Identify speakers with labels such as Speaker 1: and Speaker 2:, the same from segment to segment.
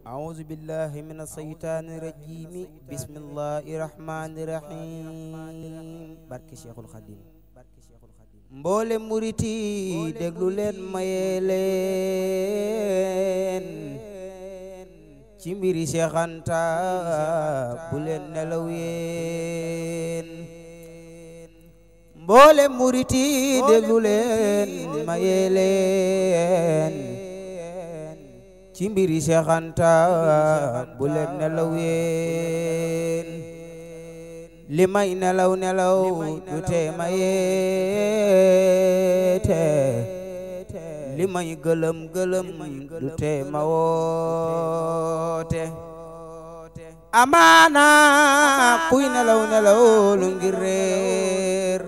Speaker 1: أعوذ بالله من الشيطان الرجيم بسم الله الرحمن الرحيم barke Cheikhul Khadim mboole muriti déglu leen maye leen ci mbiri Cheikh Anta bu leen nelaw yeen mboole muriti déglu leen maye leen ci mbiri Cheikh Anta bu leen nelaw yeen li may nelaw du tee ma yeete li may gëlëm du tee ma woote amaana kuy nelaw lu ngir réer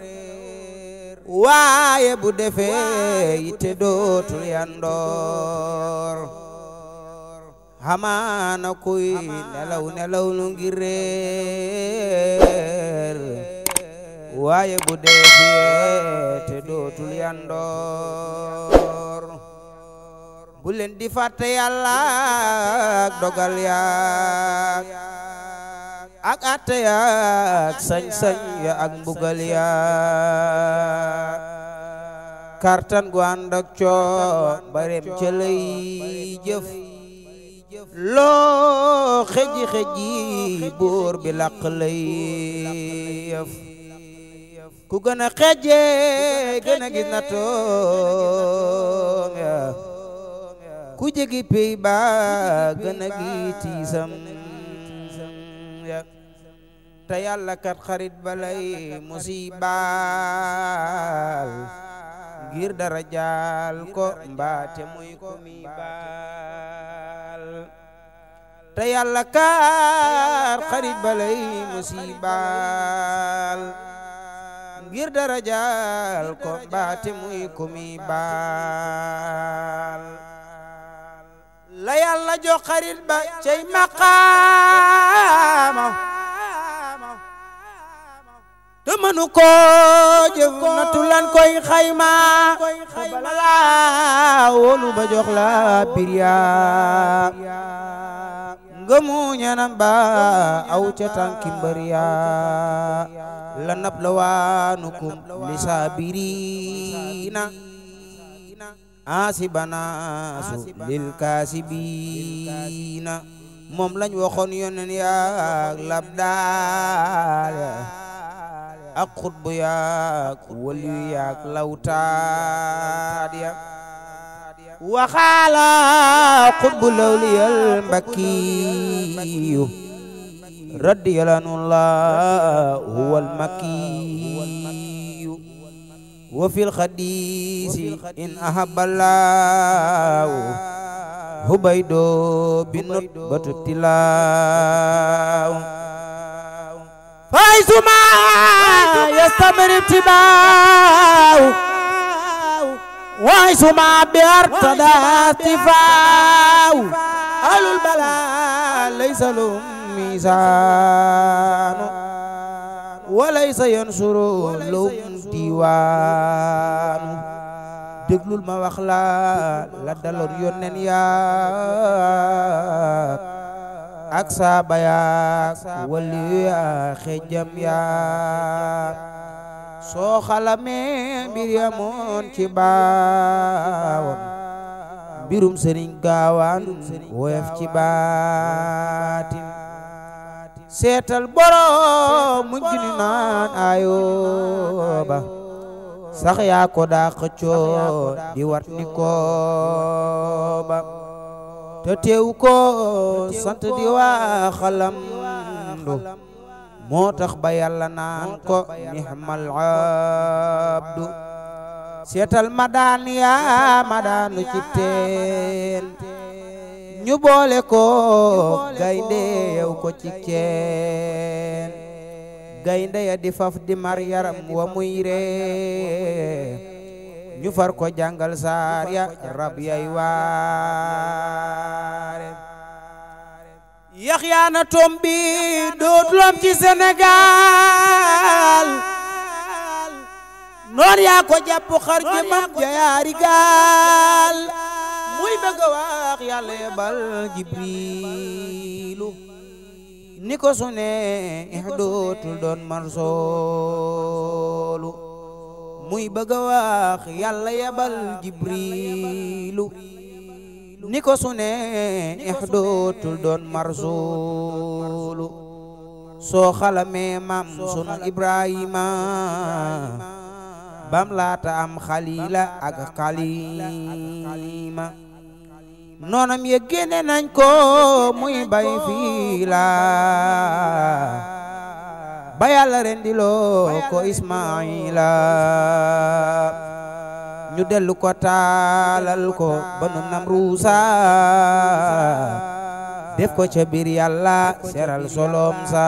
Speaker 1: waaye bu defee yitte dootul yandoor amaana kuy nelaw lu ngir réer waaye bu defee te dootul yandoor bu leen di fàtte Yàlla ak dogal yaak ak atte yaak sañ-sañ ya ak mbugal yaak kartan gu ànd ak coo barem ca lay jëf loo xeji buur bi laq lay yëf ku gën a xeje gën a gis na toom ya ku jegi pey ba gën a gi tiisam ya te Yàlla kat xarit balay musibaal ngir dara jaal ko mbaate muy ko mi baal te Yàlla kaar xarit balay musibaal ngir dara jaal ko mbaate muy ko mi baal la Yàlla jox xarit ba cey maqaama te mënu ko jëf natu lan koy xayma bala wolu ba jox la birya ngëmu ñanam ba aw ca tànki mbër ya la nabluwanukum lisabirina asibanasu lil kasibina moom lañ waxoon yonen ya labdaal ak xutbu yaak waliyu yaak lawtaad ya waxaala xutbu lawliyal mbakkiyu radiyallahu huwal makkiyu wa fil xadiisi in ahabballahu hubaydo binut batu tilaaw fay suma yastamir ibtibaaw waay suma biar tadaastifaaw alul bala laysa lahum miisaanu walaysa yansuru lahum diiwaanu déglul ma wax la daloon yonnen yaa ak saaba yaa waliyu yaa xejam yaa soo xalamee mbir ya moon ci baawoon mbirum sëriñ gaawaan woyof ci baatin seetal borom mu jini naan ayooba sax yaa ko daa xëccoo di wat ni kooba te teew ko sant di waa xalamdu moo tax ba Yàlla naan ko nihmal abdu seetal ma daan yaa ma daanu ci teen ñu boole ko gaynde yow ko ci keen gaynde ya di faf di mar yaram wa muy ree ñu far ko jàngal saar ya rab yay waare Yaxya na tombi dootul am ci Sénégal noon yaa ko jàpp xar jëmam jayaari gaal mu muy bëgg a wax yàlla yebal jibrilu ni ko su ne dootul doon marsoolu muy bëgg a wax yàlla yebal jibrilu ni ko su ne dootul doon marsoolu soo xalamee maam sunu Ibrahima bam laata am xalila ak xalima noonam ye génne nañ ko muy bay fii la ba Yàlla rendiloo ko Ismaila ñu dellu ko taalal ko banu Namruusa def ko ca biir Yàlla seral solom sa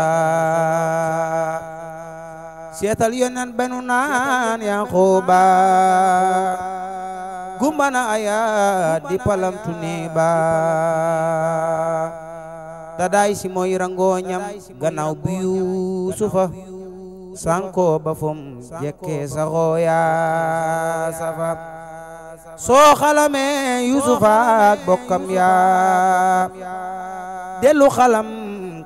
Speaker 1: seetal yonen benu naan Yanqooba gumbana aya di palamtu ne ba daday si mooy rangooñam gannaaw bu Yuusufa sanko ba fom jekke saxooya safa soo xalame Yuusufa ak bokkam ya dellu xalam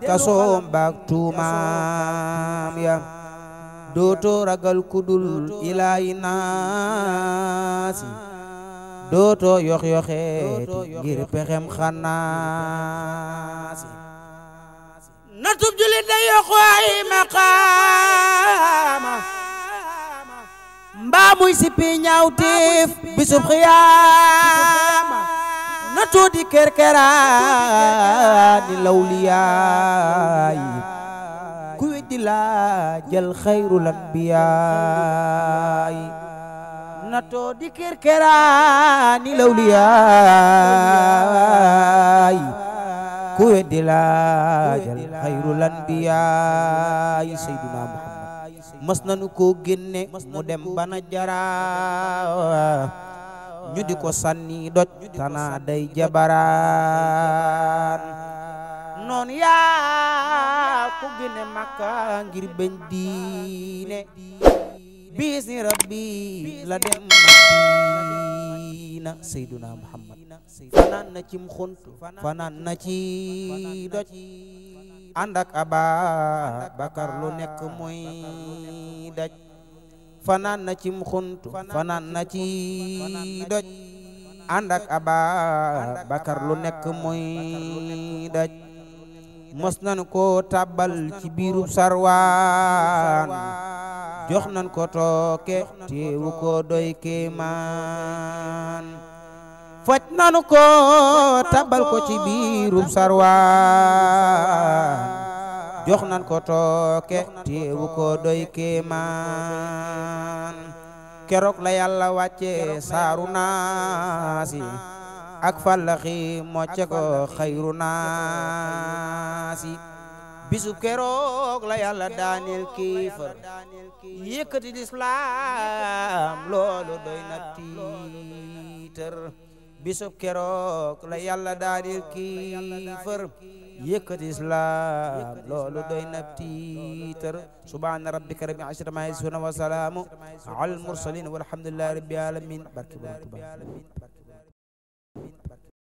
Speaker 1: kasoom baak tuumaam ya dooto ragal kudul ilaahi naasi dooto yox-yoxeeti ngir pexem xanaasi na tub julit da yokku ay maqaama mbaa muy sippi ñaawteef bisub xiyaama na tuudi kerkeraani lawliyaayi ku weddi laa jël xayrul anbiyaayi na tuudi kerkeraani lawliyaayi ku weddi laa jël xayrul anbiyaayi Seydina Muhammad mas nanu ko génne mu dem bana jara ñu di ko sànni doj tana day jabaraan noon yaa ko génne Makka ngir bañ diine bis ni rabbi la dem Madina Seydina Muhammad fanaan na cim xunt fanaan na ci doj ànd ak Ababakar lu nekk muy daj fanaan na cim xunt fanaan na ci doj ànd ak Ababakar lu nekk muy daj mos nan ko tàbbal ci biirub sarwaan jox nan ko tooke teewu ko doy kéemaan faj nanu ko tàbbal ko ci biirub sarwaan jox nan ko tooke teewu ko doy kéemaan keroog la Yàlla wàcce saaru naasi ak fallaxi mocce ko xayru naasi bisu keroog la Yàlla daaneel kéefar yëkkati lislaam loolu doy na tiitër bisu keroog la Yàlla daaneel kéefar yëkkati lislaam loolu doy na tiitër subhaana rabbika rabbil izzati ammaa yasifuun wa salaamun alal mursaliin walhamdulillaahi rabbil aalamiin barke Borom Tuubaa